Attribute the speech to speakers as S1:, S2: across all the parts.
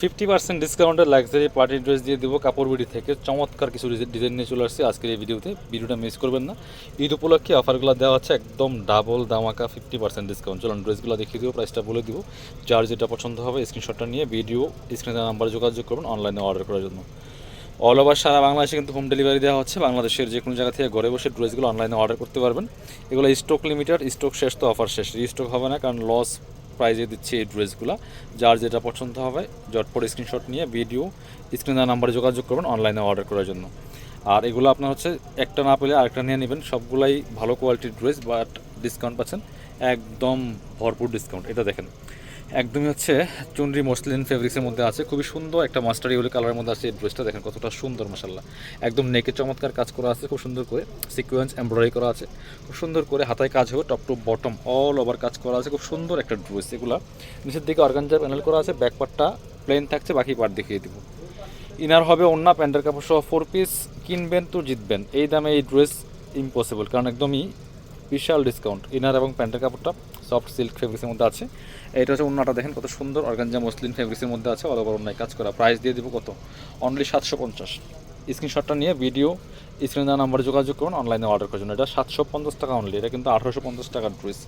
S1: 50% ডিসকাউন্টের luxury party dress দিয়ে দেবো কাপড় বিডি থেকে। চমৎকার কিছু ডিজাইন নিয়ে চলে আসছে আজকের এই ভিডিওটা মিস করবেন না। ঈদ উপলক্ষে অফারগুলো দেওয়া হচ্ছে একদম ডাবল দামাকা 50% ডিসকাউন্ট। চলুন ড্রেসগুলো দেখিয়ে দিব, প্রাইসটা বলে দিব। যার যেটা পছন্দ হবে স্ক্রিনশটটা নিয়ে ভিডিও স্ক্রিনে নাম্বার যোগাযোগ করবেন অনলাইনে অর্ডার করার জন্য। অল ওভার সারা বাংলাদেশে কিন্তু হোম ডেলিভারি দেওয়া হচ্ছে। বাংলাদেশের যে কোনো জায়গা থেকে ঘরে বসে ড্রেসগুলো অনলাইনে অর্ডার করতে পারবেন। এগুলো স্টক লিমিটেড, স্টক শেষ তো অফার শেষ, রিস্টক হবে না, কারণ লস প্রাইজে দিচ্ছে এই ড্রেসগুলো। যার যেটা পছন্দ হবে জটপট স্ক্রিনশট নিয়ে ভিডিও স্ক্রিনের নাম্বারে যোগাযোগ করবেন অনলাইনে অর্ডার করার জন্য। আর এগুলো আপনার হচ্ছে একটা না পেলে আরেকটা নিয়ে নেবেন। সবগুলাই ভালো কোয়ালিটির ড্রেস, বাট ডিসকাউন্ট পাচ্ছেন একদম ভরপুর ডিসকাউন্ট। এটা দেখেন একদমই হচ্ছে চুনরি মসলিন ফেব্রিক্সের মধ্যে আছে, খুবই সুন্দর একটা মাস্টার ইউলি কালারের মধ্যে আছে। এই ড্রেসটা দেখেন কতটা সুন্দর, মাশাআল্লাহ। একদম নেকে চমৎকার কাজ করা আছে, খুব সুন্দর করে সিকোয়েন্স এমব্রয়ডারি করা আছে, খুব সুন্দর করে হাতায় কাজ হবে, top to bottom all over কাজ করা আছে, খুব সুন্দর একটা ড্রেস। এগুলো নিচের দিকে অর্গানজা প্যানেল করা আছে, ব্যাক পার্টটা প্লেন থাকছে, বাকি পার্ট দেখিয়ে দিব। ইনার হবে ওন্না প্যান্টের কাপড় সহ 4 পিস, কিনবেন তো জিতবেন। এই দামে এই ড্রেস ইম্পসিবল, কারণ একদমই বিশাল ডিসকাউন্ট। ইনার এবং প্যান্টের কাপড়টা সফট সিল্ক ফেব্রিক্সের মধ্যে আছে। এটা হচ্ছে ওন্নাটা দেখেন কত সুন্দর অর্গানজা মসলিন ফেব্রিক্সের মধ্যে আছে, অল ওভার ওন্নায় কাজ করা। প্রাইস দিয়ে দিব কত, অনলি 750। স্ক্রিনশটটা নিয়ে ভিডিও স্ক্রিনে দেওয়া নাম্বারে যোগাযোগ করুন অনলাইনে অর্ডার করার জন্য। এটা 750 টাকা অনলি, এটা কিন্তু 1850 টাকার ড্রেস।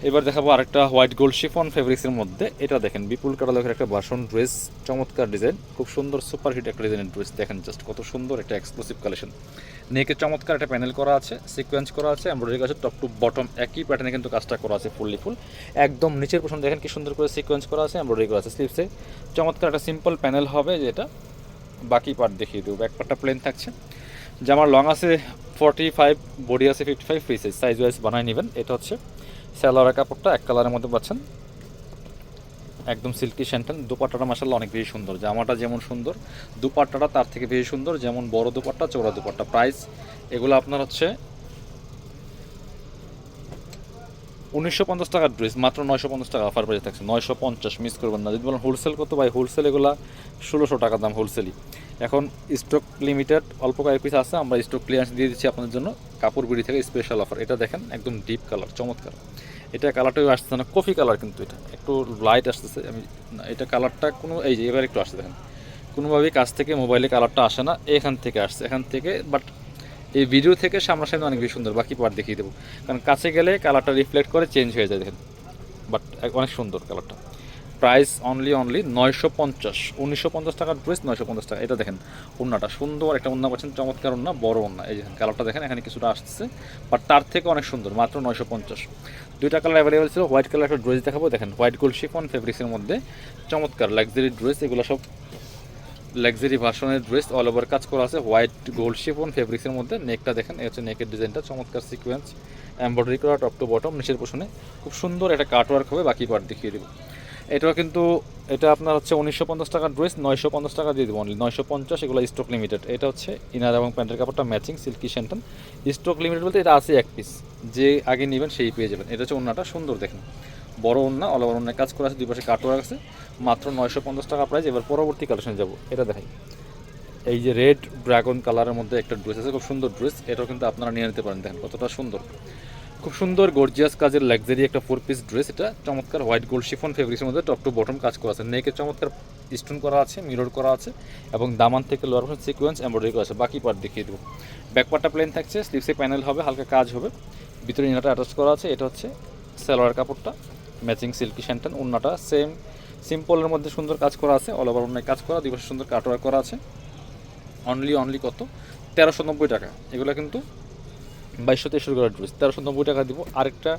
S1: এবার দেখাবো আরেকটা হোয়াইট গোল্ড শিফন ফেব্রিক্সের মধ্যে। এটা দেখেন বিপুল কাটালকের একটা বাসন ড্রেস, চমৎকার ডিজাইন, খুব সুন্দর সুপার হিট একটা ডিজাইনের ড্রেস। দেখেন জাস্ট কত সুন্দর একটা এক্সক্লুসিভ কালেকশন। নেকে চমৎকার একটা প্যানেল করা আছে, সিকোয়েন্স করা আছে, এমব্রয়ডারি কাজ টপ টু বটম একই প্যাটার্নে কিন্তু কাজটা করা আছে ফুল। একদম নিচের পোর্শন দেখেন কি সুন্দর করে সিকোয়েন্স করা আছে, এমব্রয়ডারি করা আছে। স্লিভসে চমৎকার একটা সিম্পল প্যানেল হবে, যেটা বাকি পার্ট দেখিয়ে দেবো। ব্যাক পার্টটা প্লেন থাকছে। জামার লং আছে 45, বডি আছে 55, ফ্রি সাইজ ওয়াইজ বানায় নেবেন। এটা হচ্ছে সালোয়ারের কাপড়টা এক কালারের মধ্যে পাচ্ছেন, একদম সিল্কি স্যান্টেন। দুপাট্টাটা মাশাআল্লাহ অনেক বেশি সুন্দর। জামাটা যেমন সুন্দর, দুপাট্টাটা তার থেকে বেশি সুন্দর, যেমন বড় দুপাট্টা চৌড়া দুপাট্টা। প্রাইস এগুলো আপনার হচ্ছে 1950 টাকার ড্রেস, মাত্র 950 টাকা অফার প্রাইস থাকছে। 950 মিস করবেন না। যদি বলেন হোলসেল কত ভাই, হোলসেল এগুলো 1600 টাকা দাম হোলসেলই। এখন স্টক লিমিটেড অল্প কয়েক পিস আছে, আমরা স্টক ক্লিয়ারেন্স দিয়ে দিচ্ছি আপনাদের জন্য কাপড় বিড়ি থেকে স্পেশাল অফার। এটা দেখেন একদম ডিপ কালার, চমৎকার। এটা কালারটাও আসছে না, কফি কালার, কিন্তু এটা একটু লাইট আসতেছে। এটা কালারটা কোনো এই যে এবার একটু আসছে দেখেন, কোনোভাবেই কাছ থেকে মোবাইলে কালারটা আসে না, এখান থেকে আসছে, এখান থেকে। বাট এই ভিডিও থেকে সামনাসামনি অনেক বেশি সুন্দর। বাকি পার্ট দেখিয়ে দেবো, কারণ কাছে গেলে কালারটা রিফ্লেক্ট করে চেঞ্জ হয়ে যায় দেখেন। বাট অনেক সুন্দর কালারটা। প্রাইস অনলি 950, 1950 টাকার ড্রেস 950 টাকা। এটা দেখেন ওন্নাটা সুন্দর একটা ওন্না পাচ্ছেন, চমৎকার ওন্না, বড় ওন্না। এই যে কালারটা দেখেন এখানে কিছুটা আসছে, বাট তার থেকে অনেক সুন্দর, মাত্র 950। দুইটা কালার অ্যাভেলেবেল ছিল। হোয়াইট কালার একটা ড্রেস দেখাবো, দেখেন হোয়াইট গোল্ড শিফন ফেব্রিক্সের মধ্যে চমৎকার লাক্সারি ড্রেস। এগুলো সব লাক্সারি ভার্সনের ড্রেস, অল ওভার কাজ করা আছে হোয়াইট গোল্ড শিফন ফেব্রিক্সের মধ্যে। নেকটা দেখেন, এই হচ্ছে নেকের ডিজাইনটা, চমৎকার সিকোয়েন্স এমব্রয়ডারি করা টপ টু বটম। নিচের পোষণে খুব সুন্দর একটা কাটওয়ার্ক হবে, বাকি পার্ট দেখিয়ে দেবো। এটাও কিন্তু এটা আপনার হচ্ছে 1950 টাকার ড্রেস, 950 টাকা দিয়ে দেবো অনলি 950। এগুলো স্টক লিমিটেড। এটা হচ্ছে ইনার এবং প্যান্টের কাপড়টা ম্যাচিং সিল্কি স্যান্টন। স্টক লিমিটেড বলতে এটা আছে এক পিস, যে আগে নেবেন সেই পেয়ে যাবেন। এটা হচ্ছে ওন্নাটা সুন্দর দেখেন, বড় ওন্না, অল ওভার ওন্নায় কাজ করা আছে, দুই পাশে কাটওয়ার্ক আছে, মাত্র 950 টাকা প্রাইস। এবার পরবর্তী কালেকশনে যাব, এটা দেখাই। এই যে রেড ড্রাগন কালারের মধ্যে একটা ড্রেস আছে, খুব সুন্দর ড্রেস। এটাও কিন্তু আপনারা নিয়ে নিতে পারেন, দেখেন কতটা সুন্দর, খুব সুন্দর গর্জিয়াস কাজের লাক্সারি একটা 4 পিস ড্রেস। এটা চমৎকার হোয়াইট গোল্ড শিফন ফেব্রিক্সের মধ্যে টপ টু বটম কাজ করা আছে। নেকে চমৎকার স্টোন করা আছে, মিরর করা আছে, এবং দামান থেকে লোয়ার পোর্শন সিকোয়েন্স এমব্রয়ডারি করা আছে। বাকি পার্ট দেখিয়ে দেবো। ব্যাক পার্টটা প্লেন থাকছে, স্লিভসে প্যানেল হবে, হালকা কাজ হবে, ভিতরে ইনারটা অ্যাটাচ করা আছে। এটা হচ্ছে সালোয়ার কাপড়টা ম্যাচিং সিল্কি স্যান্টন। ওন্নাটা সেম সিম্পলের মধ্যে সুন্দর কাজ করা আছে, অল ওভার ওন্নায় কাজ করা, দুই পাশে সুন্দর কাটওয়ার্ক করা আছে। অনলি কত, 1390 টাকা। এগুলো কিন্তু 2200-2300 টাকার ড্রেস, 1390 টাকা দিব। আরেকটা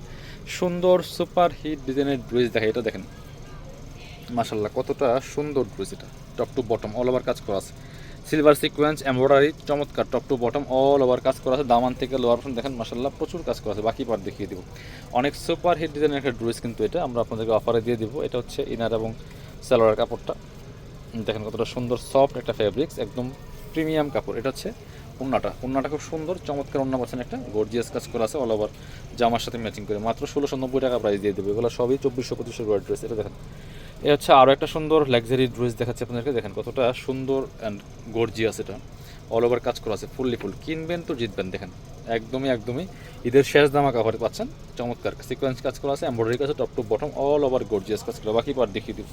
S1: সুন্দর সুপার হিট ডিজাইনের ড্রেস দেখে, এটা দেখেন মাশাল্লাহ কতটা সুন্দর ড্রেস। এটা top to bottom all over কাজ করা আছে, সিলভার সিকোয়েন্স এমব্রয়ডারি, চমৎকার top to bottom all over কাজ করা আছে। দামান থেকে লোয়ার পোর্শন দেখেন মাশাল্লাহ প্রচুর কাজ করা আছে। বাকি পার্ট দেখিয়ে দিব। অনেক সুপার হিট ডিজাইনের একটা ড্রেস, কিন্তু এটা আমরা আপনাদেরকে অফারে দিয়ে দিব। এটা হচ্ছে ইনার এবং সালোয়ার কাপড়টা দেখেন কতটা সুন্দর, সফট একটা ফেব্রিক্স, একদম প্রিমিয়াম কাপড়। এটা হচ্ছে ওন্নাটা খুব সুন্দর, চমৎকার ওন্না পাচ্ছেন, একটা গর্জিয়াস কাজ করা আছে অল ওভার জামার সাথে ম্যাচিং করে। মাত্র 1690 টাকা প্রাইস দিয়ে দেবে। এগুলো সবই 2400-2500 টাকার ড্রেস। এটা দেখেন, এ হচ্ছে আরও একটা সুন্দর লাক্সারি ড্রেস দেখাচ্ছে আপনাদেরকে, দেখেন কতটা সুন্দর অ্যান্ড গর্জিয়াস। এটা অল ওভার কাজ করা আছে ফুল। কিনবেন তো জিতবেন। দেখেন একদমই ঈদের শেষ দামা কাভারে পাচ্ছেন, চমৎকার সিকোয়েন্স কাজ করা আছে, এমব্রয়ডারি কাজ, top to bottom all over gorgeous কাজ করা। বাকি পার্ট দেখিয়ে দিব।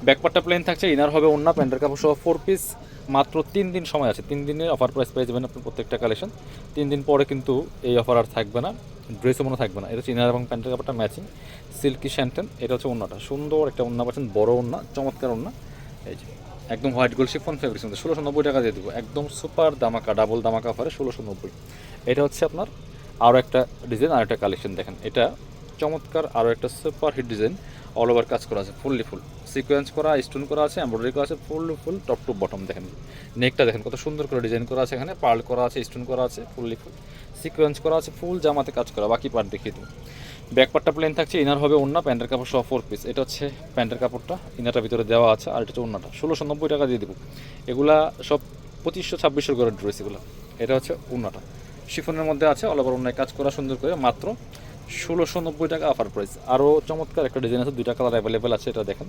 S1: ব্যাকপার্টটা প্লেন থাকছে, ইনার হবে ওন্না, প্যান্টের কাপড় সহ 4 পিস। মাত্র 3 দিন সময় আছে, 3 দিনের অফার প্রাইস পেয়ে যাবেন আপনি প্রত্যেকটা কালেকশন। 3 দিন পরে কিন্তু এই অফার আর থাকবে না, ড্রেসও মনে থাকবে না। এটা হচ্ছে ইনার এবং প্যান্টের কাপড়টা ম্যাচিং সিল্কি শ্যান্টেন। এটা হচ্ছে ওন্নাটা, সুন্দর একটা ওন্না পাচ্ছেন, বড় ওন্না, চমৎকার ওন্না। এই যে একদম হোয়াইট গোল্ড শিফন ফেব্রিক্স মধ্যে 1690 টাকা দিয়ে দেবো, একদম সুপার দামাকা, ডাবল দামাকা অফারে 1690। এটা হচ্ছে আপনার আরও একটা ডিজাইন, আর একটা কালেকশন দেখেন, এটা চমৎকার আরও একটা super hit design. All over কাজ করা আছে, ফুললি ফুল সিকোয়েন্স করা, স্টোন করা আছে, এমব্রয়ডারি করা আছে, ফুল টপ টু বটম। দেখেন নেকটা দেখেন কত সুন্দর করে ডিজাইন করা আছে, এখানে পার্ল করা আছে, স্টোন করা আছে, ফুললি ফুল সিকোয়েন্স করা আছে, ফুল জামাতে কাজ করা। বাকি পার্ট দেখিয়ে দিন। ব্যাক পার্টটা প্লেন থাকছে, ইনার হবে ওন্না, প্যান্টের কাপড় সহ 4 পিস। এটা হচ্ছে প্যান্টের কাপড়টা, ইনারটা ভিতরে দেওয়া আছে, আর এটা হচ্ছে ওন্নাটা। 1690 টাকা দিয়ে দেবো। এগুলা সব 2500-2600 করে ড্রেস এগুলো। এটা হচ্ছে ওন্নাটা, শিফনের মধ্যে আছে, অল ওভার ওন্নায় কাজ করা সুন্দর করে, মাত্র 1690 টাকা অফার প্রাইস। আরও চমৎকার একটা ডিজাইন আছে, 2টা কালার অ্যাভেলেবেল আছে। এটা দেখেন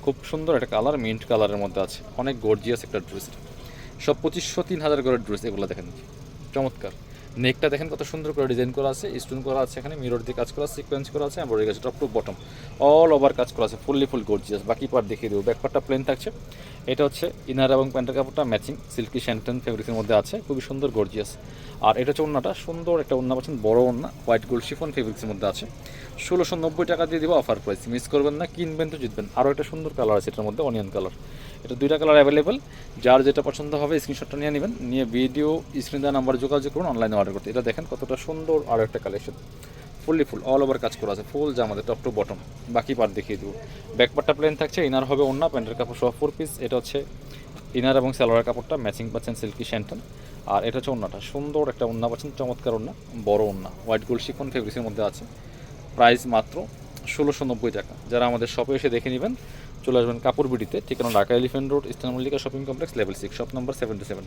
S1: খুব সুন্দর একটা কালার, মিন্ট কালারের মধ্যে আছে, অনেক গর্জিয়াস একটা ড্রেস। সব 2500-3000 করে ড্রেস এগুলো। দেখেন চমৎকার, নেকটা দেখেন কত সুন্দর করে ডিজাইন করা আছে, স্টোন করা আছে, এখানে মিরর দিয়ে কাজ করা, সিকোয়েন্স করা আছে, এমব্রয়ডারি আছে, top to bottom all over কাজ করা আছে, ফুললি ফুল গর্জিয়াস। বাকি পার্ট দেখিয়ে দেবো। ব্যাক পার্টটা প্লেন থাকছে। এটা হচ্ছে ইনার এবং প্যান্টের কাপড়টা ম্যাচিং সিল্কি শ্যান্টেন ফেব্রিক্সের মধ্যে আছে, খুবই সুন্দর গর্জিয়াস। আর এটা হচ্ছে ওন্নাটা, সুন্দর একটা ওন্না পাচ্ছেন, বড় ওন্না, হোয়াইট গোল্ড শিফন ফেব্রিক্সের মধ্যে আছে। 1690 টাকা দিয়ে দেবো অফার প্রাইস, মিস করবেন না, কিনবেন তো জিতবেন। আরও একটা সুন্দর কালার আছে এটার মধ্যে, অনিয়ন কালার। এটা 2টা কালার অ্যাভেলেবেল, যার যেটা পছন্দ হবে স্ক্রিনশটটা নিয়ে নেবেন, নিয়ে ভিডিও স্ক্রিন দেওয়া নাম্বার যোগাযোগ করুন অনলাইনে অর্ডার করতে। এটা দেখেন কতটা সুন্দর আরও একটা collection, fully full all over কাজ করা আছে, ফুল জামাতে টপ টু বটম। বাকি পার্ট দেখিয়ে দেবো। ব্যাক পার্টটা প্লেন থাকছে, ইনার হবে ওন্না, প্যান্টের কাপড় সহ 4 পিস। এটা হচ্ছে ইনার এবং সালোয়ার কাপড়টা ম্যাচিং পাচ্ছেন সিল্কি শ্যান্টন। আর এটা হচ্ছে ওন্নাটা, সুন্দর একটা ওন্না পাচ্ছেন, চমৎকার ওন্না, বড় ওন্না, হোয়াইট গোল্ড শিফন ফেব্রিক্সের মধ্যে আছে। প্রাইস মাত্র 1690 টাকা। যারা আমাদের শপে এসে দেখে নেবেন, চলে আসবেন কাপড় বিডিতে, ঠিকানা Dhaka elephant road, eastern Mallika shopping complex, level 6, shop number 77।